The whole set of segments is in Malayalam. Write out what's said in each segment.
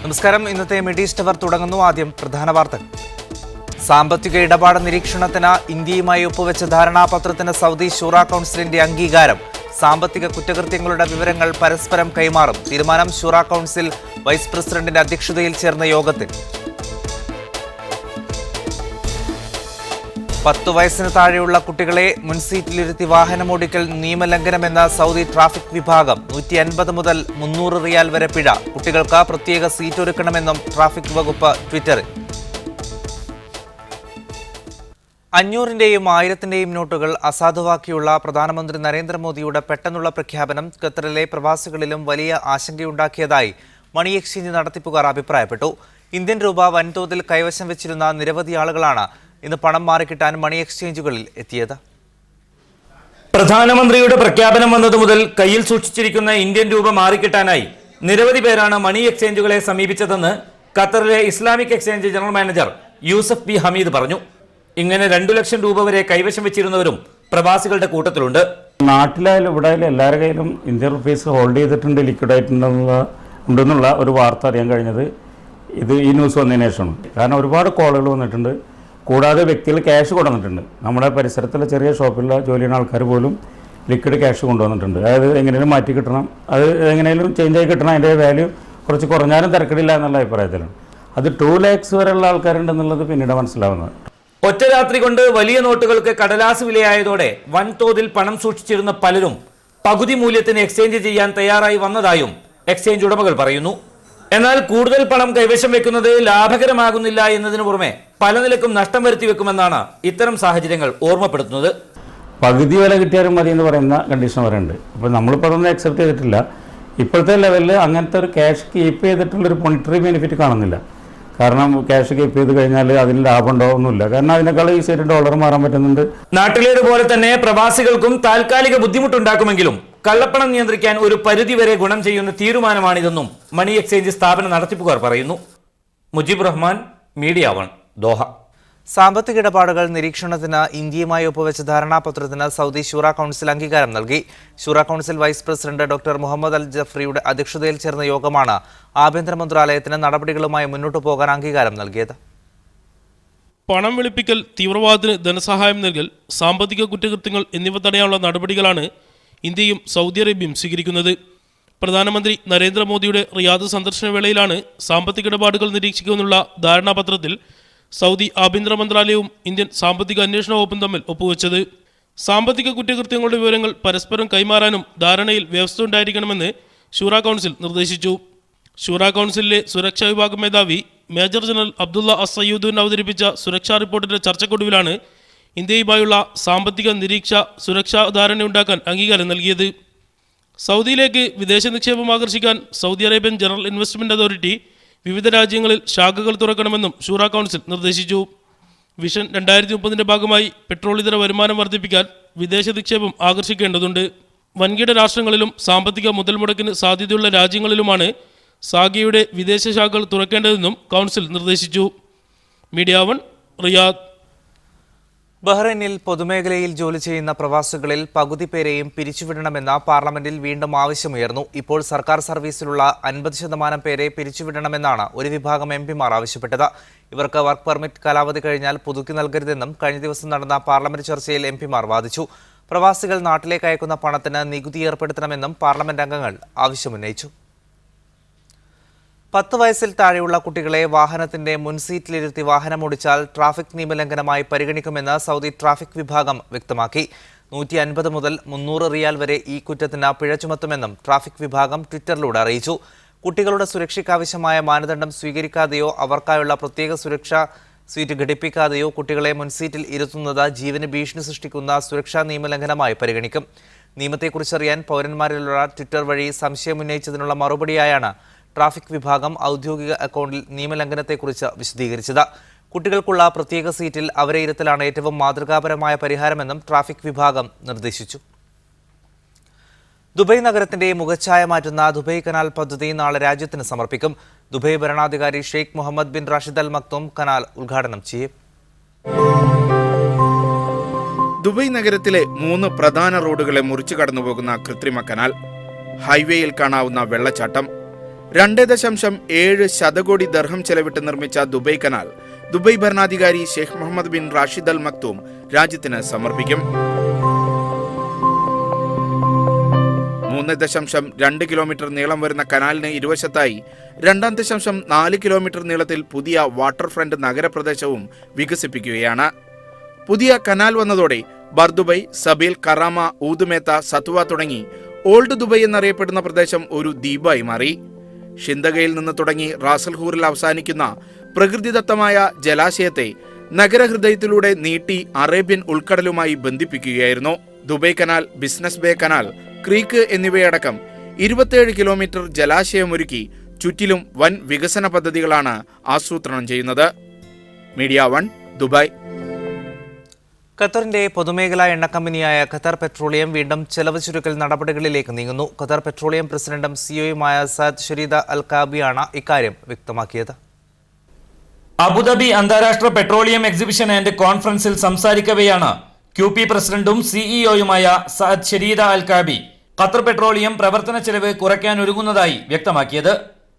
നമസ്കാരം. ഇന്നത്തെ മിഡ് ഈസ്റ്റ് അവർ തുടങ്ങുന്നു. ആദ്യം പ്രധാന വാർത്തകൾ. സാമ്പത്തിക ഇടപാട് നിരീക്ഷണത്തിന് ഇന്ത്യയുമായി ഒപ്പുവെച്ച ധാരണാപത്രത്തിന് സൗദി ശൂറ കൗൺസിലിന്റെ അംഗീകാരം. സാമ്പത്തിക കുറ്റകൃത്യങ്ങളുടെ വിവരങ്ങൾ പരസ്പരം കൈമാറും. തീരുമാനം ശൂറ കൗൺസിൽ വൈസ് പ്രസിഡന്റിന്റെ അധ്യക്ഷതയിൽ ചേർന്ന യോഗത്തിൽ. 10 വയസ്സിന് താഴെയുള്ള കുട്ടികളെ മുൻസീറ്റിലിരുത്തി വാഹനമോടിക്കൽ നിയമലംഘനമെന്ന സൗദി ട്രാഫിക് വിഭാഗം. 150 മുതൽ 300 റിയാൽ വരെ പിഴ. കുട്ടികൾക്ക് പ്രത്യേക സീറ്റ് ഒരുക്കണമെന്നും ട്രാഫിക് വകുപ്പ് ട്വിറ്ററിൽ. 500-ന്റെയും 1000-ന്റെയും നോട്ടുകൾ അസാധുവാക്കിയുള്ള പ്രധാനമന്ത്രി നരേന്ദ്രമോദിയുടെ പെട്ടെന്നുള്ള പ്രഖ്യാപനം ഖത്തറിലെ പ്രവാസികളിലും വലിയ ആശങ്കയുണ്ടാക്കിയതായി മണി എക്സ്ചേഞ്ച് നടത്തിപ്പുകാർ അഭിപ്രായപ്പെട്ടു. ഇന്ത്യൻ രൂപ വൻതോതിൽ കൈവശം വെച്ചിരുന്ന നിരവധി ആളുകളാണ് ഇന്ന് പണം മാറിക്കിട്ടാൻ മണി എക്സ്ചേഞ്ചുകളിൽ എത്തിയത്. പ്രധാനമന്ത്രിയുടെ പ്രഖ്യാപനം വന്നതു മുതൽ കയ്യിൽ സൂക്ഷിച്ചിരിക്കുന്ന ഇന്ത്യൻ രൂപ മാറിക്കിട്ടാനായി നിരവധി പേരാണ് മണി എക്സ്ചേഞ്ചുകളെ സമീപിച്ചതെന്ന് ഖത്തറിലെ Islamic exchange general manager Yusuf B Hameed പറഞ്ഞു. ഇങ്ങനെ 2 ലക്ഷം രൂപ വരെ കൈവശം വെച്ചിരുന്നവരും പ്രവാസികളുടെ കൂട്ടത്തിലുണ്ട്. നാട്ടിലായാലും ഇവിടെയായാലും എല്ലാവരുടെ കയ്യിലും ഇന്ത്യൻ റുപ്പീസ് ഹോൾഡ് ചെയ്തിട്ടുണ്ട്, ലിക്വിഡായിട്ടുണ്ടെന്നുള്ള ഒരു വാർത്ത അറിയാൻ കഴിഞ്ഞത് ഈ ന്യൂസ് വന്നതിന് ശേഷമാണ്. കാരണം ഒരുപാട് കോളുകൾ വന്നിട്ടുണ്ട്. കൂടാതെ വ്യക്തികൾ ക്യാഷ് കൊണ്ടുവന്നിട്ടുണ്ട്. നമ്മുടെ പരിസരത്തുള്ള ചെറിയ ഷോപ്പിലുള്ള ജോലി ചെയ്യുന്ന ആൾക്കാർ പോലും ലിക്വിഡ് ക്യാഷ് കൊണ്ടുവന്നിട്ടുണ്ട്. അതായത് എങ്ങനെയും മാറ്റി കിട്ടണം, അത് എങ്ങനെയും ചേഞ്ച് ആയി കിട്ടണം, അതിൻ്റെ വാല്യൂ കുറച്ച് കുറഞ്ഞാലും തിരക്കിടില്ല എന്നുള്ള അഭിപ്രായത്തിലാണ്. അത് 2 lakhs വരെയുള്ള ആൾക്കാരുണ്ടെന്നുള്ളത് പിന്നീട് മനസ്സിലാവുന്നത്. ഒറ്റ രാത്രി കൊണ്ട് വലിയ നോട്ടുകൾക്ക് കടലാസ് വിലയായതോടെ വൻതോതിൽ പണം സൂക്ഷിച്ചിരുന്ന പലരും പകുതി മൂല്യത്തിന് എക്സ്ചേഞ്ച് ചെയ്യാൻ തയ്യാറായി വന്നതായും എക്സ്ചേഞ്ച് ഉടമകൾ പറയുന്നു. എന്നാൽ കൂടുതൽ പണം കൈവശം വെക്കുന്നത് ലാഭകരമാകുന്നില്ല എന്നതിനു പുറമെ പല നിലക്കും നഷ്ടം വരുത്തി വെക്കുമെന്നാണ് ഇത്തരം സാഹചര്യങ്ങൾ ഓർമ്മപ്പെടുത്തുന്നത്. പകുതി വില കിട്ടിയാലും മതി എന്ന് പറയുന്ന കണ്ടീഷൻ വരെ ഉണ്ട്. അപ്പോൾ നമ്മളിപ്പോൾ അതൊന്നും അക്സെപ്റ്റ് ചെയ്തിട്ടില്ല. ഇപ്പോഴത്തെ ലെവലിൽ അങ്ങനത്തെ ഒരു ക്യാഷ് കീപ്പ് ചെയ്തിട്ടുള്ളൊരു മോണിറ്ററി ബെനിഫിറ്റ് കാണുന്നില്ല. കാരണം ക്യാഷ് കീപ്പ് ചെയ്ത് കഴിഞ്ഞാൽ അതിന് ലാഭമുണ്ടോ ഒന്നുമില്ല. കാരണം അതിനേക്കാൾ ഈസിയായിട്ട് ഡോളർ മാറാൻ പറ്റുന്നുണ്ട്. നാട്ടിലേതുപോലെ തന്നെ പ്രവാസികൾക്കും താൽക്കാലിക ബുദ്ധിമുട്ടുണ്ടാക്കുമെങ്കിലും കള്ളപ്പണം നിയന്ത്രിക്കാൻ ഒരു പരിധിവരെ ഗുണം ചെയ്യുന്ന തീരുമാനമാണിതെന്നും മണി എക്സ്ചേഞ്ച് സ്ഥാപന നടത്തിപ്പുകാർ പറയുന്നു. Mujeeb Rahman, media 1, Doha. സാമ്പത്തിക ഇടപാടുകൾ നിരീക്ഷണത്തിന് ഇന്ത്യയുമായി ഒപ്പുവെച്ച ധാരണാപത്രത്തിന് സൗദി ശൂറ കൗൺസിൽ അംഗീകാരം നൽകി. Shura council vice president doctor Muhammad al ജഫ്രിയുടെ അധ്യക്ഷതയിൽ ചേർന്ന യോഗമാണ് ആഭ്യന്തര മന്ത്രാലയത്തിന് നടപടികളുമായി മുന്നോട്ടു പോകാൻ അംഗീകാരം നൽകിയത്. പണം വെളുപ്പിക്കൽ, തീവ്രവാദത്തിന് ധനസഹായം നൽകൽ, സാമ്പത്തിക കുറ്റകൃത്യങ്ങൾ എന്നിവ തടയാനുള്ള നടപടികളാണ് ഇന്ത്യയും സൗദി അറേബ്യയും സ്വീകരിക്കുന്നത്. പ്രധാനമന്ത്രി നരേന്ദ്രമോദിയുടെ റിയാദ് സന്ദർശന വേളയിലാണ് സാമ്പത്തിക ഇടപാടുകൾ നിരീക്ഷിക്കുമെന്നുള്ള ധാരണാപത്രത്തിൽ സൗദി ആഭ്യന്തര മന്ത്രാലയവും ഇന്ത്യൻ സാമ്പത്തിക അന്വേഷണ വകുപ്പും തമ്മിൽ ഒപ്പുവെച്ചത്. സാമ്പത്തിക കുറ്റകൃത്യങ്ങളുടെ വിവരങ്ങൾ പരസ്പരം കൈമാറാനും ധാരണയിൽ വ്യവസ്ഥ ഉണ്ടായിരിക്കണമെന്ന് ശൂറ കൗൺസിൽ നിർദ്ദേശിച്ചു. ശൂറ കൗൺസിലിലെ സുരക്ഷാ വിഭാഗം മേധാവി മേജർ ജനറൽ അബ്ദുള്ള അസയ്യൂദ്ദീൻ അവതരിപ്പിച്ച സുരക്ഷാ റിപ്പോർട്ടിന്റെ ചർച്ചക്കൊടുവിലാണ് ഇന്ത്യയുമായുള്ള സാമ്പത്തിക നിരീക്ഷ സുരക്ഷാ ധാരണയുണ്ടാക്കാൻ അംഗീകാരം നൽകിയത്. സൗദിയിലേക്ക് വിദേശ നിക്ഷേപം ആകർഷിക്കാൻ Saudi Arabian general investment authority വിവിധ രാജ്യങ്ങളിൽ ശാഖകൾ തുറക്കണമെന്നും ശൂറ കൗൺസിൽ നിർദ്ദേശിച്ചു. വിഷൻ 2030-ന്റെ ഭാഗമായി പെട്രോൾ ഇതര വരുമാനം വർദ്ധിപ്പിക്കാൻ വിദേശ നിക്ഷേപം ആകർഷിക്കേണ്ടതുണ്ട്. വൻകിട രാഷ്ട്രങ്ങളിലും സാമ്പത്തിക മുതൽ മുടക്കിന് സാധ്യതയുള്ള രാജ്യങ്ങളിലുമാണ് സാഗയുടെ വിദേശ ശാഖകൾ തുറക്കേണ്ടതെന്നും കൗൺസിൽ നിർദ്ദേശിച്ചു. Media 1, Riyadh. ബഹ്റൈനിൽ പൊതുമേഖലയിൽ ജോലി ചെയ്യുന്ന പ്രവാസികളിൽ പകുതി പേരെയും പിരിച്ചുവിടണമെന്ന പാർലമെന്റിൽ വീണ്ടും ആവശ്യമുയർന്നു. ഇപ്പോൾ സർക്കാർ സർവീസിലുള്ള 50% പേരെ പിരിച്ചുവിടണമെന്നാണ് ഒരു വിഭാഗം എംപിമാർ ആവശ്യപ്പെട്ടത്. ഇവർക്ക് വർക്ക് പെർമിറ്റ് കാലാവധി കഴിഞ്ഞാൽ പുതുക്കി നൽകരുതെന്നും കഴിഞ്ഞ ദിവസം നടന്ന പാർലമെന്റ് ചർച്ചയിൽ എംപിമാർ വാദിച്ചു. പ്രവാസികൾ നാട്ടിലേക്ക് അയക്കുന്ന പണത്തിന് നികുതി ഏർപ്പെടുത്തണമെന്നും പാർലമെന്റ് അംഗങ്ങൾ ആവശ്യമുന്നയിച്ചു. 10 വയസ്സിൽ താഴെയുള്ള കുട്ടികളെ വാഹനത്തിന്റെ മുൻസീറ്റിലിരുത്തി വാഹനമോടിച്ചാൽ ട്രാഫിക് നിയമലംഘനമായി പരിഗണിക്കുമെന്ന് സൗദി ട്രാഫിക് വിഭാഗം വ്യക്തമാക്കി. 150 മുതൽ 300 റിയാൽ വരെ ഈ കുറ്റത്തിന് പിഴ ചുമത്തുമെന്നും ട്രാഫിക് വിഭാഗം ട്വിറ്ററിലൂടെ അറിയിച്ചു. കുട്ടികളുടെ സുരക്ഷയ്ക്കാവശ്യമായ മാനദണ്ഡം സ്വീകരിക്കാതെയോ അവർക്കായുള്ള പ്രത്യേക സുരക്ഷാ സീറ്റ് ഘടിപ്പിക്കാതെയോ കുട്ടികളെ മുൻസീറ്റിൽ ഇരുത്തുന്നത് ജീവന് ഭീഷണി സൃഷ്ടിക്കുന്ന സുരക്ഷാ നിയമലംഘനമായി പരിഗണിക്കും. നിയമത്തെക്കുറിച്ചറിയാൻ പൗരന്മാരിലുള്ള ട്വിറ്റർ വഴി സംശയമുന്നയിച്ചതിനുള്ള മറുപടിയായാണ് ട്രാഫിക് വിഭാഗം ഔദ്യോഗിക അക്കൗണ്ടിൽ നിയമലംഘനത്തെക്കുറിച്ച് വിശദീകരിച്ചത്. കുട്ടികൾക്കുള്ള പ്രത്യേക സീറ്റിൽ അവരെ ഇരുത്തലാണ് ഏറ്റവും മാതൃകാപരമായ പരിഹാരമെന്നും ട്രാഫിക് വിഭാഗം നിർദ്ദേശിച്ചു. ദുബായ് നഗരത്തിന്റെ മുഖച്ഛായ മാറ്റുന്ന ദുബായ് കനാൽ പദ്ധതി നാളെ രാജ്യത്തിന് സമർപ്പിക്കും. ദുബായ് ഭരണാധികാരി Sheikh Mohammed bin Rashid Al Maktoum canal ഉദ്ഘാടനം ചെയ്യും. ദുബായ് നഗരത്തിലെ 3 പ്രധാന റോഡുകളെ മുറിച്ചു കടന്നുപോകുന്ന കൃത്രിമ കനാൽ, ഹൈവേയിൽ കാണാവുന്ന വെള്ളച്ചാട്ടം, 2.7 ശതകോടി ദർഹം ചെലവിട്ട് നിർമ്മിച്ച ദുബൈ കനാൽ ദുബൈ ഭരണാധികാരി Sheikh Mohammed bin Rashid Al Maktoum രാജ്യത്തിന് സമർപ്പിക്കും. 3.2 കിലോമീറ്റർ നീളം വരുന്ന കനാലിന് ഇരുവശത്തായി 2.4 കിലോമീറ്റർ നീളത്തിൽ പുതിയ വാട്ടർ ഫ്രണ്ട് നഗരപ്രദേശവും വികസിപ്പിക്കുകയാണ്. പുതിയ കനാൽ വന്നതോടെ ബർദുബൈ, സബീൽ, കറാമ, ഊദുമേത്ത, സത്വ തുടങ്ങി ഓൾഡ് ദുബൈ എന്നറിയപ്പെടുന്ന പ്രദേശം ഒരു ദ്വീപായി മാറി. ഷിന്തഗയിൽ നിന്ന് തുടങ്ങി റാസൽഹൂറിൽ അവസാനിക്കുന്ന പ്രകൃതിദത്തമായ ജലാശയത്തെ നഗരഹൃദയത്തിലൂടെ നീട്ടി അറേബ്യൻ ഉൾക്കടലുമായി ബന്ധിപ്പിക്കുകയായിരുന്നു. Dubai canal, business bay canal, creek എന്നിവയടക്കം 27 കിലോമീറ്റർ ജലാശയമൊരുക്കി ചുറ്റിലും വൻ വികസന പദ്ധതികളാണ് ആസൂത്രണം ചെയ്യുന്നത്. Media 1 Dubai. ഖത്തറിന്റെ പൊതുമേഖലാ എണ്ണക്കമ്പനിയായ ഖത്തർ പെട്രോളിയം വീണ്ടും ചെലവ് ചുരുക്കൽ നടപടികളിലേക്ക് നീങ്ങുന്നു. ഖത്തർ പെട്രോളിയം പ്രസിഡന്റും സിഇഒയുമായ സഅദ് ഷരീദ അൽ കാബിയാണ് ഇക്കാര്യം വ്യക്തമാക്കിയത്. അബുദാബി അന്താരാഷ്ട്ര പെട്രോളിയം എക്സിബിഷൻ ആൻഡ് കോൺഫറൻസിൽ സംസാരിക്കവെയാണ് QP പ്രസിഡന്റും സിഇഒയുമായ സഅദ് ഷരീദ അൽ കാബി ഖത്തർ പെട്രോളിയം പ്രവർത്തന ചെലവ് കുറയ്ക്കാൻ ഒരുങ്ങുന്നതായി വ്യക്തമാക്കിയത്.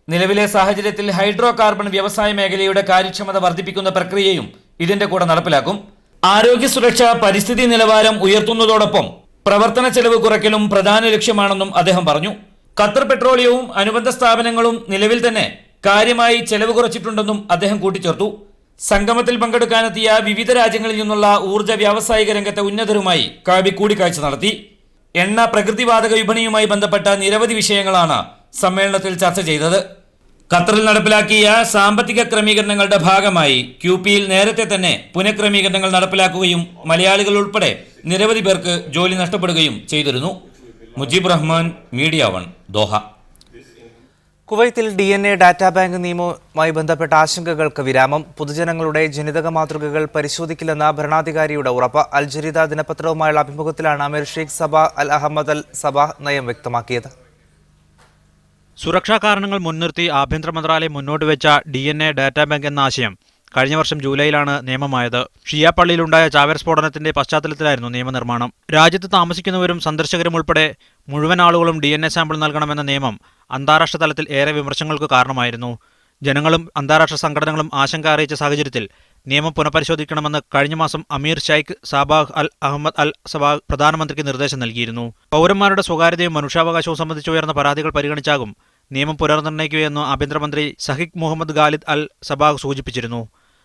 നിലവിലെ സാഹചര്യത്തിൽ ഹൈഡ്രോ കാർബൺ വ്യവസായ മേഖലയുടെ കാര്യക്ഷമത വർദ്ധിപ്പിക്കുന്ന പ്രക്രിയയും ഇതിന്റെ കൂടെ നടപ്പിലാക്കും. ആരോഗ്യ സുരക്ഷ, പരിസ്ഥിതി നിലവാരം ഉയർത്തുന്നതോടൊപ്പം പ്രവർത്തന ചെലവ് കുറയ്ക്കലും പ്രധാന ലക്ഷ്യമാണെന്നും അദ്ദേഹം പറഞ്ഞു. ഖത്തർ പെട്രോളിയവും അനുബന്ധ സ്ഥാപനങ്ങളും നിലവിൽ തന്നെ കാര്യമായി ചെലവ് കുറച്ചിട്ടുണ്ടെന്നും അദ്ദേഹം കൂട്ടിച്ചേർത്തു. സംഗമത്തിൽ പങ്കെടുക്കാനെത്തിയ വിവിധ രാജ്യങ്ങളിൽ നിന്നുള്ള ഊർജ്ജ വ്യാവസായിക രംഗത്തെ ഉന്നതരുമായി കാബി കൂടിക്കാഴ്ച നടത്തി. എണ്ണ, പ്രകൃതിവാതക വിപണിയുമായി ബന്ധപ്പെട്ട നിരവധി വിഷയങ്ങളാണ് സമ്മേളനത്തിൽ ചർച്ച ചെയ്തത്. ഖത്തറിൽ നടപ്പിലാക്കിയ സാമ്പത്തിക ക്രമീകരണങ്ങളുടെ ഭാഗമായി QPയിൽ നേരത്തെ തന്നെ പുനഃക്രമീകരണങ്ങൾ നടപ്പിലാക്കുകയും മലയാളികൾ ഉൾപ്പെടെ നിരവധി പേർക്ക് ജോലി നഷ്ടപ്പെടുകയും ചെയ്തിരുന്നു. Mujeeb Rahman, media 1, Doha. കുവൈത്തിൽ DNA ഡാറ്റാ ബാങ്ക് നിയമവുമായി ബന്ധപ്പെട്ട ആശങ്കകൾക്ക് വിരാമം. പൊതുജനങ്ങളുടെ ജനിതക മാതൃകകൾ പരിശോധിക്കില്ലെന്ന ഭരണാധികാരിയുടെ ഉറപ്പ്. അൽ ജരീദ ദിനപത്രവുമായുള്ള അഭിമുഖത്തിലാണ് അമീർ ഷെയ്ഖ് സബാ അൽ അഹമ്മദ് അൽ സബാഹ് നയം വ്യക്തമാക്കിയത്. സുരക്ഷാ കാരണങ്ങൾ മുൻനിർത്തി ആഭ്യന്തര മന്ത്രാലയം മുന്നോട്ട് വെച്ച DNA ഡാറ്റാ ബാങ്ക് എന്ന ആശയം കഴിഞ്ഞ വർഷം ജൂലൈയിലാണ് നിയമമായത്. ഷിയ പള്ളിയിലുണ്ടായ ചാവേർ സ്ഫോടനത്തിന്റെ പശ്ചാത്തലത്തിലായിരുന്നു നിയമനിർമ്മാണം. രാജ്യത്ത് താമസിക്കുന്നവരും സന്ദർശകരും ഉൾപ്പെടെ മുഴുവൻ ആളുകളും DNA സാമ്പിൾ നൽകണമെന്ന നിയമം അന്താരാഷ്ട്ര തലത്തിൽ ഏറെ വിമർശനങ്ങൾക്ക് കാരണമായിരുന്നു. ജനങ്ങളും അന്താരാഷ്ട്ര സംഘടനകളും ആശങ്ക അറിയിച്ച സാഹചര്യത്തിൽ നിയമം പുനഃപരിശോധിക്കണമെന്ന് കഴിഞ്ഞ മാസം അമീർ ഷെയ്ഖ് സബാഹ് അൽ അഹമ്മദ് അൽ സബാഹ് പ്രധാനമന്ത്രിക്ക് നിർദ്ദേശം നൽകിയിരുന്നു. പൗരന്മാരുടെ സ്വകാര്യതയും മനുഷ്യാവകാശവും സംബന്ധിച്ച് ഉയർന്ന പരാതികൾ പരിഗണിച്ചാകും നിയമം പുനർനിർണ്ണയിക്കുകയെന്ന് ആഭ്യന്തരമന്ത്രി സഹിഖ് മുഹമ്മദ് ഖാലിദ് അൽ സബാഹ് സൂചിപ്പിച്ചിരുന്നു.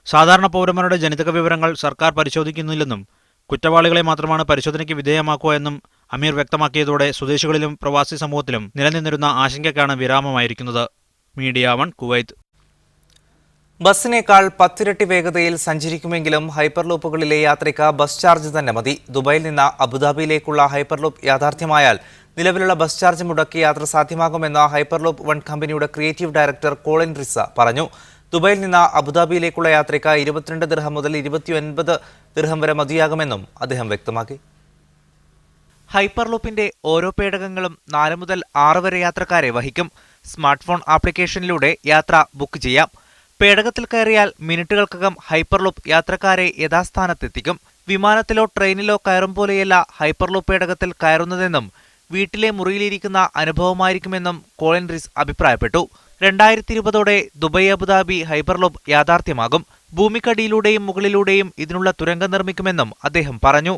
സാധാരണ പൗരന്മാരുടെ ജനിതക വിവരങ്ങൾ സർക്കാർ പരിശോധിക്കുന്നില്ലെന്നും കുറ്റവാളികളെ മാത്രമാണ് പരിശോധനയ്ക്ക് വിധേയമാക്കുക എന്നും അമീർ വ്യക്തമാക്കിയതോടെ സ്വദേശികളിലും പ്രവാസി സമൂഹത്തിലും നിലനിന്നിരുന്ന ആശങ്കയ്ക്കാണ് വിരാമമായിരിക്കുന്നത്. Media 1, Kuwait. ബസ്സിനേക്കാൾ 10 ഇരട്ടി വേഗതയിൽ സഞ്ചരിക്കുമെങ്കിലും ഹൈപ്പർലൂപ്പുകളിലെ യാത്രയ്ക്ക് ബസ് ചാർജ് തന്നെ മതി. ദുബായിൽ നിന്ന് അബുദാബിയിലേക്കുള്ള ഹൈപ്പർലൂപ്പ് യാഥാർത്ഥ്യമായാൽ നിലവിലുള്ള ബസ് ചാർജ് മുടക്കി യാത്ര സാധ്യമാകുമെന്ന് ഹൈപ്പർലൂപ്പ് 1 കമ്പനിയുടെ ക്രിയേറ്റീവ് ഡയറക്ടർ കോളിൻ റിസ പറഞ്ഞു. ദുബായിൽ നിന്ന് അബുദാബിയിലേക്കുള്ള യാത്രയ്ക്ക് 22 ദിർഹം മുതൽ 29 ദിർഹം വരെ മതിയാകുമെന്നും അദ്ദേഹം വ്യക്തമാക്കി. ഹൈപ്പർലൂപ്പിന്റെ ഓരോ പേടകങ്ങളും 4 മുതൽ 6 വരെ യാത്രക്കാരെ വഹിക്കും. സ്മാർട്ട് ഫോൺ ആപ്ലിക്കേഷനിലൂടെ യാത്ര ബുക്ക് ചെയ്യാം. പേടകത്തിൽ കയറിയാൽ മിനിറ്റുകൾക്കകം ഹൈപ്പർലൂപ്പ് യാത്രക്കാരെ യഥാസ്ഥാനത്തെത്തിക്കും. വിമാനത്തിലോ ട്രെയിനിലോ കയറും പോലെയല്ല ഹൈപ്പർലൂപ്പ് പേടകത്തിൽ കയറുന്നതെന്നും വീട്ടിലെ മുറിയിലിരിക്കുന്ന അനുഭവമായിരിക്കുമെന്നും കോളിൻ റിസ് അഭിപ്രായപ്പെട്ടു. 2020ഓടെ ദുബായ് അബുദാബി ഹൈപ്പർലൂപ്പ് യാഥാർത്ഥ്യമാകും. ഭൂമിക്കടിയിലൂടെയും മുകളിലൂടെയും ഇതിനുള്ള തുരങ്കം നിർമ്മിക്കുമെന്നും അദ്ദേഹം പറഞ്ഞു.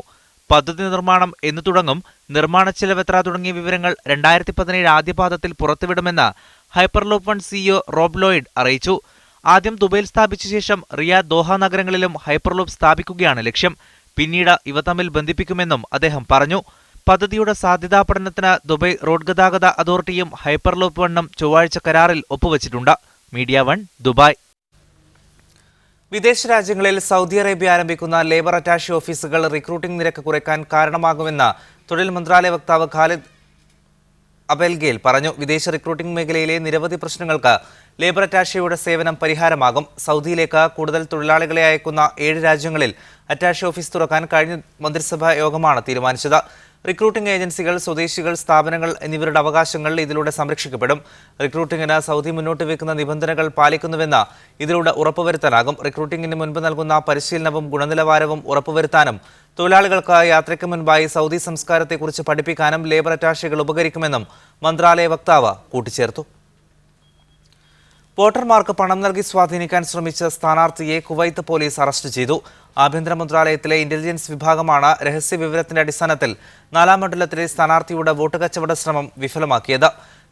പദ്ധതി നിർമ്മാണം എന്ന് തുടങ്ങും, നിർമ്മാണ ചെലവെത്ര തുടങ്ങിയ വിവരങ്ങൾ 2017 ആദ്യപാദത്തിൽ പുറത്തുവിടുമെന്ന് ഹൈപ്പർലൂപ്പ് 1 CEO റോബ് ലോയിഡ് അറിയിച്ചു. ആദ്യം ദുബൈയിൽ സ്ഥാപിച്ച ശേഷം റിയാദ്, ദോഹ നഗരങ്ങളിലും ഹൈപ്പർലൂപ്പ് സ്ഥാപിക്കുകയാണ് ലക്ഷ്യം. പിന്നീട് ഇവ തമ്മിൽ ബന്ധിപ്പിക്കുമെന്നും അദ്ദേഹം പറഞ്ഞു. പദ്ധതിയുടെ സാധ്യതാ പഠനത്തിന് ദുബായ് റോഡ് ഗതാഗത അതോറിറ്റിയും ഹൈപ്പർലൂപ്പ് 1 ചൊവ്വാഴ്ച കരാറിൽ ഒപ്പുവച്ചിട്ടുണ്ട്. Media 1, Dubai. വിദേശ രാജ്യങ്ങളിൽ സൗദി അറേബ്യ ആരംഭിക്കുന്ന ലേബർ അറ്റാഷി ഓഫീസുകൾ റിക്രൂട്ടിംഗ് നിരക്ക് കുറയ്ക്കാൻ കാരണമാകുമെന്ന് തൊഴിൽ മന്ത്രാലയ വക്താവ് ഖാലിദ് അബെൽഗേൽ പറഞ്ഞു. വിദേശ റിക്രൂട്ടിംഗ് മേഖലയിലെ നിരവധി പ്രശ്നങ്ങൾക്ക് ലേബർ അറ്റാഷിയുടെ സേവനം പരിഹാരമാകും. സൗദിയിലേക്ക് കൂടുതൽ തൊഴിലാളികളെ അയക്കുന്ന 7 രാജ്യങ്ങളിൽ അറ്റാഷി ഓഫീസ് തുറക്കാൻ കഴിഞ്ഞ മന്ത്രിസഭാ യോഗമാണ് തീരുമാനിച്ചത്. റിക്രൂട്ടിംഗ് ഏജൻസികൾ, സ്വദേശികൾ, സ്ഥാപനങ്ങൾ എന്നിവരുടെ അവകാശങ്ങൾ ഇതിലൂടെ സംരക്ഷിക്കപ്പെടും. റിക്രൂട്ടിംഗിന് സൗദി മുന്നോട്ട് വെക്കുന്ന നിബന്ധനകൾ പാലിക്കുന്നുവെന്ന് ഇതിലൂടെ ഉറപ്പുവരുത്താനാകും. റിക്രൂട്ടിംഗിന് മുൻപ് നൽകുന്ന പരിശീലനവും ഗുണനിലവാരവും ഉറപ്പുവരുത്താനും തൊഴിലാളികൾക്ക് യാത്രയ്ക്ക് മുൻപായി സൗദി സംസ്കാരത്തെക്കുറിച്ച് പഠിപ്പിക്കാനും ലേബർ അറ്റാഷികൾ ഉപകരിക്കുമെന്നും മന്ത്രാലയ വക്താവ് കൂട്ടിച്ചേർത്തു. വോട്ടർമാർക്ക് പണം നൽകി സ്വാധീനിക്കാൻ ശ്രമിച്ച സ്ഥാനാർത്ഥിയെ കുവൈത്ത് പോലീസ് അറസ്റ്റ് ചെയ്തു. ആഭ്യന്തര മന്ത്രാലയത്തിലെ ഇന്റലിജൻസ് വിഭാഗമാണ് രഹസ്യ വിവരത്തിന്റെ അടിസ്ഥാനത്തിൽ 4-ാം മണ്ഡലത്തിലെ സ്ഥാനാർത്ഥിയുടെ വോട്ട് കച്ചവട ശ്രമം വിഫലമാക്കിയത്.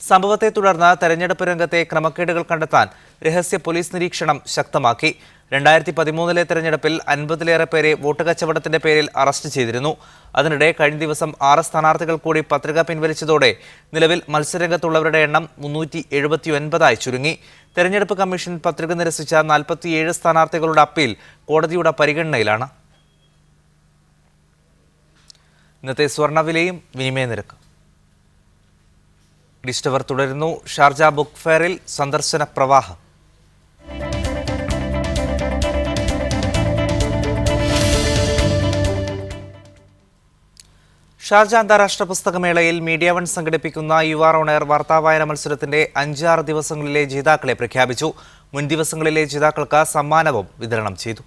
സംഭവത്തെ തുടർന്ന് തെരഞ്ഞെടുപ്പ് രംഗത്തെ ക്രമക്കേടുകൾ കണ്ടെത്താൻ രഹസ്യ പോലീസ് നിരീക്ഷണം ശക്തമാക്കി. 2013 തെരഞ്ഞെടുപ്പിൽ 50-ലേറെ പേരെ വോട്ട് കച്ചവടത്തിന്റെ പേരിൽ അറസ്റ്റ് ചെയ്തിരുന്നു. അതിനിടെ കഴിഞ്ഞ ദിവസം 6 സ്ഥാനാർത്ഥികൾ കൂടി പത്രിക പിൻവലിച്ചതോടെ നിലവിൽ മത്സരരംഗത്തുള്ളവരുടെ എണ്ണം 379 ചുരുങ്ങി. തെരഞ്ഞെടുപ്പ് കമ്മീഷൻ പത്രിക നിരസിച്ച 47 സ്ഥാനാർത്ഥികളുടെ അപ്പീൽ കോടതിയുടെ പരിഗണനയിലാണ്. ഇന്നത്തെ സ്വർണ്ണവിലയും വിനിമയ നിരക്ക് ഡിസ്റ്റവർ തുടരുന്നു. ഷാർജ ബുക്ക് ഫെയറിൽ സന്ദർശന പ്രവാഹം. ഷാർജ അന്താരാഷ്ട്ര പുസ്തകമേളയിൽ മീഡിയ വൺ സംഘടിപ്പിക്കുന്ന യുവർ ഓൺ എയർ വാർത്താവായന മത്സരത്തിന്റെ 5-6 ദിവസങ്ങളിലെ ജേതാക്കളെ പ്രഖ്യാപിച്ചു. മുൻ ദിവസങ്ങളിലെ ജേതാക്കൾക്ക് സമ്മാനവും വിതരണം ചെയ്തു.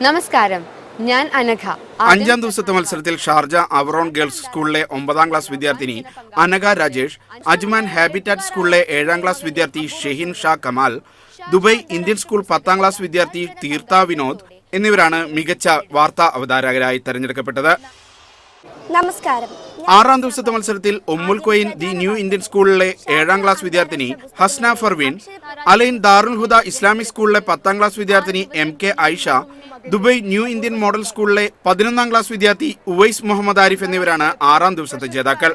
നമസ്കാരം, ഞാൻ അനഘ. 5-ാം ദിവസത്തെ മത്സരത്തിൽ ഷാർജ അവറോൺ ഗേൾസ് സ്കൂളിലെ 9-ാം ക്ലാസ് വിദ്യാർത്ഥിനി അനഘ രാജേഷ്, അജ്മാൻ ഹാബിറ്റാറ്റ് സ്കൂളിലെ 7-ാം ക്ലാസ് വിദ്യാർത്ഥി Shehin Shah Kamal, Dubai Indian school 10-ാം class വിദ്യാർത്ഥി തീർത്ത വിനോദ് എന്നിവരാണ് മികച്ച വാർത്താ അവതാരകരായി തെരഞ്ഞെടുക്കപ്പെട്ടത്. നമസ്കാരം. 6-ാം ദിവസത്തെ മത്സരത്തിൽ ഉമ്മുൽ ക്വയിൻ ദി ന്യൂ ഇന്ത്യൻ സ്കൂളിലെ 7-ാം ക്ലാസ് വിദ്യാർത്ഥിനി Hasna Farveen, Al Ain Darul Huda Islamic സ്കൂളിലെ 10-ാം ക്ലാസ് വിദ്യാർത്ഥിനി MK Ayesha, Dubai new Indian model സ്കൂളിലെ 11-ാം ക്ലാസ് വിദ്യാർത്ഥി ഉവൈസ് മുഹമ്മദ് ആരിഫ് എന്നിവരാണ് 6-ാം ദിവസത്തെ ജേതാക്കൾ.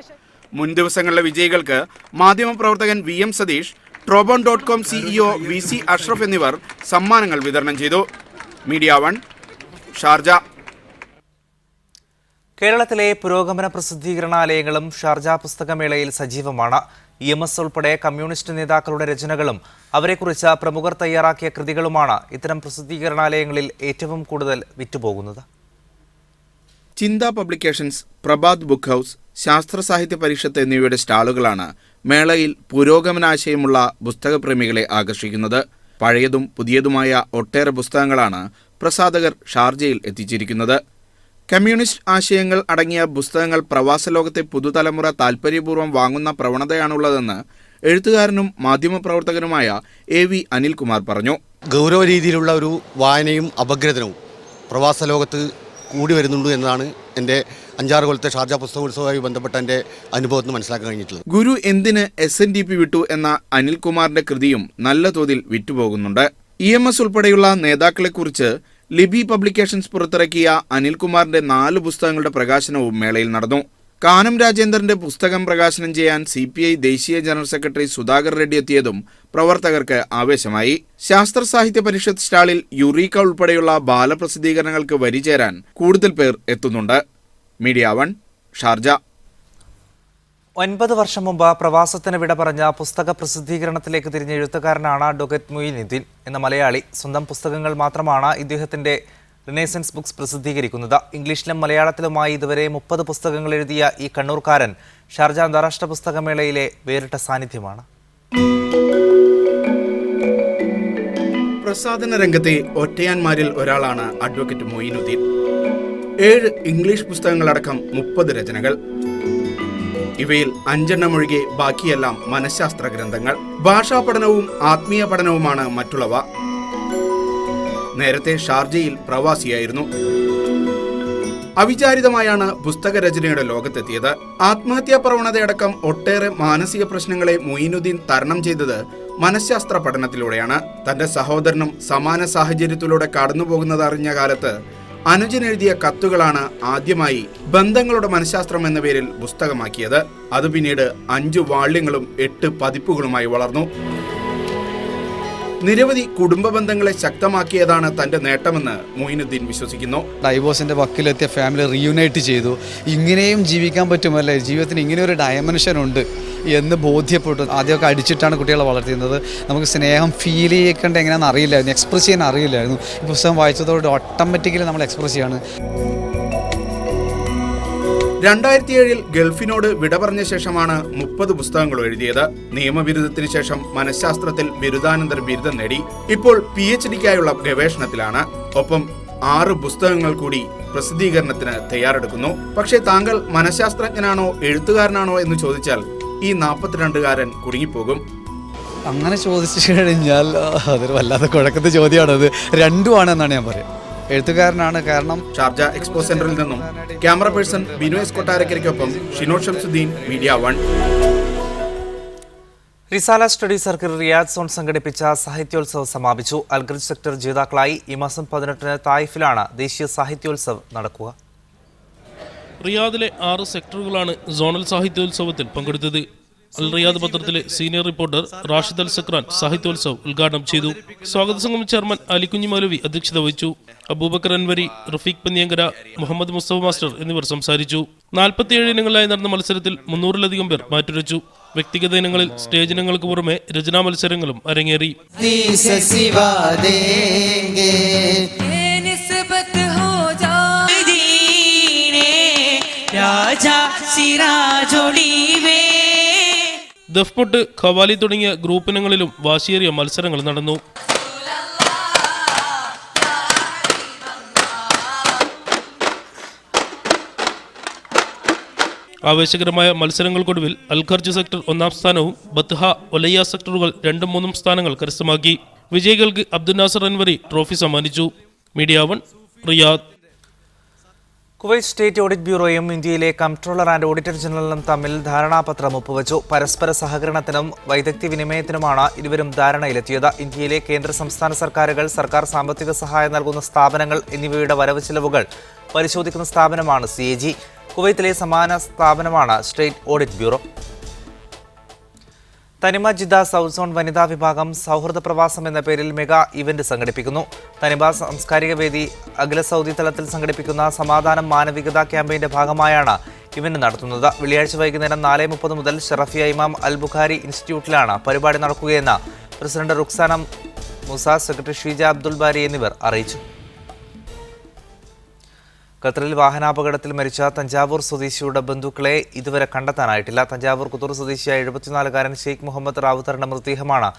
മുൻ ദിവസങ്ങളിലെ വിജയികൾക്ക് മാധ്യമപ്രവർത്തകൻ VM Satheesh, ട്രോബോൺ.com CEO VC Ashraf എന്നിവർ സമ്മാനങ്ങൾ വിതരണം ചെയ്തു. Media one, Sharjah. കേരളത്തിലെ പുരോഗമന പ്രസിദ്ധീകരണാലയങ്ങളും ഷാർജ പുസ്തകമേളയിൽ സജീവമാണ്. EMS ഉൾപ്പെടെ കമ്മ്യൂണിസ്റ്റ് നേതാക്കളുടെ രചനകളും അവരെക്കുറിച്ച് പ്രമുഖർ തയ്യാറാക്കിയ കൃതികളുമാണ് ഇത്തരം പ്രസിദ്ധീകരണാലയങ്ങളിൽ ഏറ്റവും കൂടുതൽ വിറ്റുപോകുന്നത്. ചിന്ത പബ്ലിക്കേഷൻസ്, പ്രഭാത് ബുക്ക് ഹൗസ്, ശാസ്ത്ര സാഹിത്യ പരിഷത്ത് എന്നിവയുടെ സ്റ്റാളുകളാണ് മേളയിൽ പുരോഗമനാശയമുള്ള പുസ്തകപ്രേമികളെ ആകർഷിക്കുന്നത്. പഴയതും പുതിയതുമായ ഒട്ടേറെ പുസ്തകങ്ങളാണ് പ്രസാധകർ ഷാർജയിൽ എത്തിച്ചിരിക്കുന്നത്. കമ്മ്യൂണിസ്റ്റ് ആശയങ്ങൾ അടങ്ങിയ പുസ്തകങ്ങൾ പ്രവാസ ലോകത്തെ പുതുതലമുറ താൽപര്യപൂർവ്വം വാങ്ങുന്ന പ്രവണതയാണുള്ളതെന്ന് എഴുത്തുകാരനും മാധ്യമപ്രവർത്തകനുമായ AV അനിൽകുമാർ പറഞ്ഞു. ഗൗരവ രീതിയിലുള്ള ഒരു വായനയും അപഗ്രഥനവും പ്രവാസ ലോകത്ത് കൂടി വരുന്നുണ്ട് എന്നതാണ് എൻ്റെ 5-6 കൊല്ലത്തെ ഷാർജ പുസ്തകോത്സവവുമായി ബന്ധപ്പെട്ട എൻ്റെ അനുഭവത്തിൽ നിന്ന് മനസ്സിലാക്കാൻ കഴിഞ്ഞിട്ടുള്ളത്. ഗുരു എന്തിന് SNDP വിട്ടു എന്ന അനിൽകുമാറിന്റെ കൃതിയും നല്ല തോതിൽ വിറ്റുപോകുന്നുണ്ട്. EMS ഉൾപ്പെടെയുള്ള നേതാക്കളെക്കുറിച്ച് ലിബി പബ്ലിക്കേഷൻസ് പുറത്തിറക്കിയ അനിൽകുമാറിന്റെ 4 പുസ്തകങ്ങളുടെ പ്രകാശനവും മേളയിൽ നടന്നു. കാനം രാജേന്ദ്രന്റെ പുസ്തകം പ്രകാശനം ചെയ്യാൻ CPI ദേശീയ ജനറൽ സെക്രട്ടറി സുധാകർ റെഡ്ഡി എത്തിയതും പ്രവർത്തകർക്ക് ആവേശമായി. ശാസ്ത്ര സാഹിത്യ പരിഷത്ത് സ്റ്റാളിൽ യുറീക്ക ഉൾപ്പെടെയുള്ള ബാലപ്രസിദ്ധീകരണങ്ങൾക്ക് വരിചേരാൻ കൂടുതൽ പേർ എത്തുന്നുണ്ട്. Media one, Sharjah. 9 വർഷം മുമ്പ് പ്രവാസത്തിന് വിട പറഞ്ഞ പുസ്തക പ്രസിദ്ധീകരണത്തിലേക്ക് തിരിഞ്ഞ എഴുത്തുകാരനാണ് അഡ്വക്കേറ്റ് മൊയ്നുദ്ദീൻ എന്ന മലയാളി. സ്വന്തം പുസ്തകങ്ങൾ മാത്രമാണ് ഇദ്ദേഹത്തിന്റെ റിനൈസൻസ് ബുക്സ് പ്രസിദ്ധീകരിക്കുന്നത്. ഇംഗ്ലീഷിലും മലയാളത്തിലുമായി ഇതുവരെ 30 പുസ്തകങ്ങൾ എഴുതിയ ഈ കണ്ണൂർക്കാരൻ ഷാർജ അന്താരാഷ്ട്ര പുസ്തകമേളയിലെ വേറിട്ട സാന്നിധ്യമാണ്. പ്രസാധന രംഗത്തെ ഒറ്റയാന്മാരിൽ ഒരാളാണ് അഡ്വക്കേറ്റ് മൊയ്നുദ്ദീൻ. 7 ഇംഗ്ലീഷ് പുസ്തകങ്ങളടക്കം 30 രചനകൾ. ഇവയിൽ 5 ഒഴികെ ബാക്കിയെല്ലാം മനഃശാസ്ത്ര ഗ്രന്ഥങ്ങൾ. ഭാഷാ പഠനവും ആത്മീയ പഠനവുമാണ് മറ്റുള്ളവ. നേരത്തെ ഷാർജയിൽ പ്രവാസിയായിരുന്നു. അവിചാരിതമായാണ് പുസ്തകരചനയുടെ ലോകത്തെത്തിയത്. ആത്മഹത്യാ പ്രവണതയടക്കം ഒട്ടേറെ മാനസിക പ്രശ്നങ്ങളെ മൊയ്നുദ്ദീൻ തരണം ചെയ്തത് മനഃശാസ്ത്ര പഠനത്തിലൂടെയാണ്. തന്റെ സഹോദരനും സമാന സാഹചര്യത്തിലൂടെ കടന്നുപോകുന്നത് അറിഞ്ഞ കാലത്ത് അനുജൻ എഴുതിയ കത്തുകളാണ് ആദ്യമായി ബന്ധങ്ങളുടെ മനഃശാസ്ത്രം എന്ന പേരിൽ പുസ്തകമാക്കിയത്. അത് പിന്നീട് 5 വാള്യങ്ങളും 8 പതിപ്പുകളുമായി വളർന്നു. നിരവധി കുടുംബ ബന്ധങ്ങളെ ശക്തമാക്കിയതാണ് തന്റെ നേട്ടമെന്ന് മൊയ്നുദ്ദീൻ വിശ്വസിക്കുന്നു. ഡൈവോഴ്സിന്റെ വക്കിലെത്തിയ ഫാമിലി റീയൂണൈറ്റ് ചെയ്തു. ഇങ്ങനെയും ജീവിക്കാൻ പറ്റുമല്ലേ, ജീവിതത്തിന് ഇങ്ങനെ ഒരു ഡയമെൻഷൻ ഉണ്ട് എന്ന് ബോധ്യപ്പെട്ടു. ആദ്യമൊക്കെ അടിച്ചിട്ടാണ് കുട്ടികളെ വളർത്തുന്നത്. നമുക്ക് സ്നേഹം ഫീൽ ചെയ്യേണ്ട എങ്ങനെയാണെന്ന് അറിയില്ലായിരുന്നു, എക്സ്പ്രസ് ചെയ്യാൻ അറിയില്ലായിരുന്നു. ഈ പുസ്തകം വായിച്ചതോടെ ഓട്ടോമാറ്റിക്കലി നമ്മൾ എക്സ്പ്രസ് ചെയ്യാണ്. 2007 ഗൾഫിനോട് വിട പറഞ്ഞ ശേഷമാണ് 30 പുസ്തകങ്ങൾ എഴുതിയത്. നിയമബിരുദത്തിന് ശേഷം മനഃശാസ്ത്രത്തിൽ ബിരുദാനന്തര ബിരുദം നേടി. ഇപ്പോൾ PhDക്കായുള്ള ഗവേഷണത്തിലാണ്. ഒപ്പം 6 പുസ്തകങ്ങൾ കൂടി പ്രസിദ്ധീകരണത്തിന് തയ്യാറെടുക്കുന്നു. പക്ഷേ താങ്കൾ മനഃശാസ്ത്രജ്ഞനാണോ എഴുത്തുകാരനാണോ എന്ന് ചോദിച്ചാൽ ഈ 42-കാരൻ കുടുങ്ങിപ്പോകും. അങ്ങനെ ചോദിച്ചു കഴിഞ്ഞാൽ അതൊരു വല്ലാതെ കുഴക്കത്തെ ചോദ്യമാണത്. രണ്ടുമാണെന്നാണ് ഞാൻ പറയുക. എഴുത്തുകാരനാണ്. കാരണം ഷാർജ എക്സ്പോ സെന്ററിൽ നിന്നും ക്യാമറ പേഴ്സൺ ബിനോയ് കൊട്ടാരക്കരയ്ക്കൊപ്പം Shinod Shamsuddin, media 1. Risala study circle Riyadh zone സംഘടിപ്പിച്ച സാഹിത്യോത്സവ് സമാപിച്ചു. അൽഗർജ് സെക്ടർ ജേതാക്കളായി ഈ മാസം 18-ന് തായിഫിലാണ് ദേശീയ സാഹിത്യോത്സവ് നടക്കുക. റിയാദിലെ 6 സെക്ടറുകളാണ് സോണൽ സാഹിത്യോത്സവത്തിൽ പങ്കെടുത്തത്. അൽ റിയാദ് പത്രത്തിലെ സീനിയർ റിപ്പോർട്ടർ റാഷിദ് അൽ സക്രാൻ സാഹിത്യോത്സവ് ഉദ്ഘാടനം ചെയ്തു. സ്വാഗത സംഘം ചെയർമാൻ അലിക്കുഞ്ഞി മൗലവി അധ്യക്ഷത വഹിച്ചു. അബൂബക്കർ അൻവരി, റഫീഖ് പന്നിയങ്കര, മുഹമ്മദ് മുസ്തഫ മാസ്റ്റർ എന്നിവർ സംസാരിച്ചു. 47 ഇനങ്ങളിലായി നടന്ന മത്സരത്തിൽ 300-ലധികം പേർ മാറ്റുരച്ചു. വ്യക്തിഗത ഇനങ്ങളിൽ സ്റ്റേജ് ഇനങ്ങൾക്ക് പുറമെ രചനാ മത്സരങ്ങളും അരങ്ങേറി. ദഫ്മുട്ട്, ഖവാലി തുടങ്ങിയ ഗ്രൂപ്പ് ഇനങ്ങളിലും വാശിയേറിയ മത്സരങ്ങൾ നടന്നു. ആവേശകരമായ മത്സരങ്ങൾക്കൊടുവിൽ അൽഖർജ് സെക്ടർ 1-ാം സ്ഥാനവും ബത്ഹ, ഒലയ്യ സെക്ടറുകൾ 2ഉം 3ഉം സ്ഥാനങ്ങൾ കരസ്ഥമാക്കി. വിജയികൾക്ക് അബ്ദുൽ നാസർ അൻവരി ട്രോഫി സമ്മാനിച്ചു. മീഡിയ 1, റിയാദ്. കുവൈറ്റ് സ്റ്റേറ്റ് ഓഡിറ്റ് ബ്യൂറോയും ഇന്ത്യയിലെ കംട്രോളർ ആൻഡ് ഓഡിറ്റർ ജനറലും തമ്മിൽ ധാരണാപത്രം ഒപ്പുവച്ചു. പരസ്പര സഹകരണത്തിനും വൈദഗ്ധ്യ വിനിമയത്തിനുമാണ് ഇരുവരും ധാരണയിലെത്തിയത്. ഇന്ത്യയിലെ കേന്ദ്ര സംസ്ഥാന സർക്കാരുകൾ, സർക്കാർ സാമ്പത്തിക സഹായം നൽകുന്ന സ്ഥാപനങ്ങൾ എന്നിവയുടെ വരവ് ചെലവുകൾ പരിശോധിക്കുന്ന സ്ഥാപനമാണ് CAG. കുവൈത്തിലെ സമാന സ്ഥാപനമാണ് സ്റ്റേറ്റ് ഓഡിറ്റ് ബ്യൂറോ. തനിമ ജിദ്ദ സൗത്ത് സോൺ വനിതാ വിഭാഗം സൗഹൃദ പ്രവാസം എന്ന പേരിൽ മെഗാ ഇവന്റ് സംഘടിപ്പിക്കുന്നു. തനിമ സാംസ്കാരിക വേദി അഖില സൗദി തലത്തിൽ സംഘടിപ്പിക്കുന്ന സമാധാനം മാനവികത ക്യാമ്പയിന്റെ ഭാഗമായാണ് ഇവന്റ് നടത്തുന്നത്. വെള്ളിയാഴ്ച വൈകുന്നേരം 4:30 മുതൽ ഷറഫിയ ഇമാം അൽ ബുഖാരി ഇൻസ്റ്റിറ്റ്യൂട്ടിലാണ് പരിപാടി നടക്കുകയെന്ന് പ്രസിഡന്റ് റുക്സാന മൂസ, സെക്രട്ടറി ഷീജ അബ്ദുൽ ബാരി എന്നിവർ അറിയിച്ചു. ഖത്തറിൽ വാഹനാപകടത്തിൽ മരിച്ച തഞ്ചാവൂർ സ്വദേശിയുടെ ബന്ധുക്കളെ ഇതുവരെ കണ്ടെത്താനായിട്ടില്ല. തഞ്ചാവൂർ കുത്തൂർ സ്വദേശിയായ 74-കാരൻ ഷെയ്ഖ് മുഹമ്മദ് റാവുത്തറിന്റെ മൃതദേഹമാണ്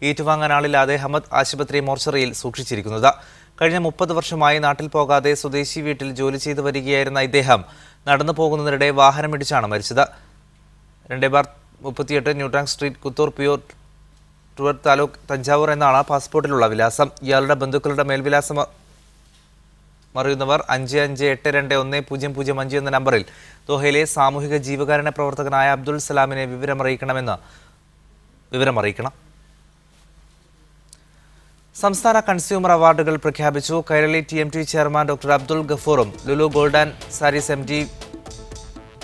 ഏറ്റുവാങ്ങാനാളില്ലാതെ ഹമദ് ആശുപത്രി മോർച്ചറിയിൽ സൂക്ഷിച്ചിരിക്കുന്നത്. കഴിഞ്ഞ 30 വർഷമായി നാട്ടിൽ പോകാതെ സ്വദേശി വീട്ടിൽ ജോലി ചെയ്തു വരികയായിരുന്ന ഇദ്ദേഹം നടന്നു പോകുന്നതിനിടെ വാഹനമിടിച്ചാണ് മരിച്ചത്. 2/38 ന്യൂട്രാങ് സ്ട്രീറ്റ്, കുത്തൂർ പ്യൂർ ടൂർ താലൂക്ക്, തഞ്ചാവൂർ എന്നാണ് പാസ്പോർട്ടിലുള്ള വിലാസം. ഇയാളുടെ ബന്ധുക്കളുടെ മേൽവിലാസം അറിയുന്നവർ 55821005 എന്ന നമ്പറിൽ ദോഹയിലെ സാമൂഹിക ജീവകാരുണ്യ പ്രവർത്തകനായ അബ്ദുൽ സലാമിനെ വിവരമറിയിക്കണം. സംസ്ഥാന കൺസ്യൂമർ അവാർഡുകൾ പ്രഖ്യാപിച്ചു. Kairali TMT chairman doctor Abdul ഗഫൂറും Lulu gold and saris MD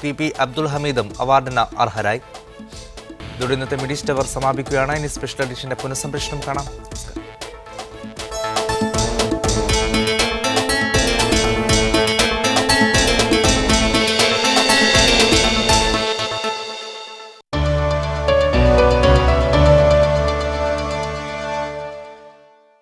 PP Abdul ഹമീദും അവാർഡിന് അർഹരായി. ഇതോടെ ഇന്നത്തെ മിഡിസ്റ്റ് അവർ സമാപിക്കുകയാണ്. ഇനി സ്പെഷ്യൽ എഡിഷന്റെ പുനഃസംപ്രേഷണം കാണാം.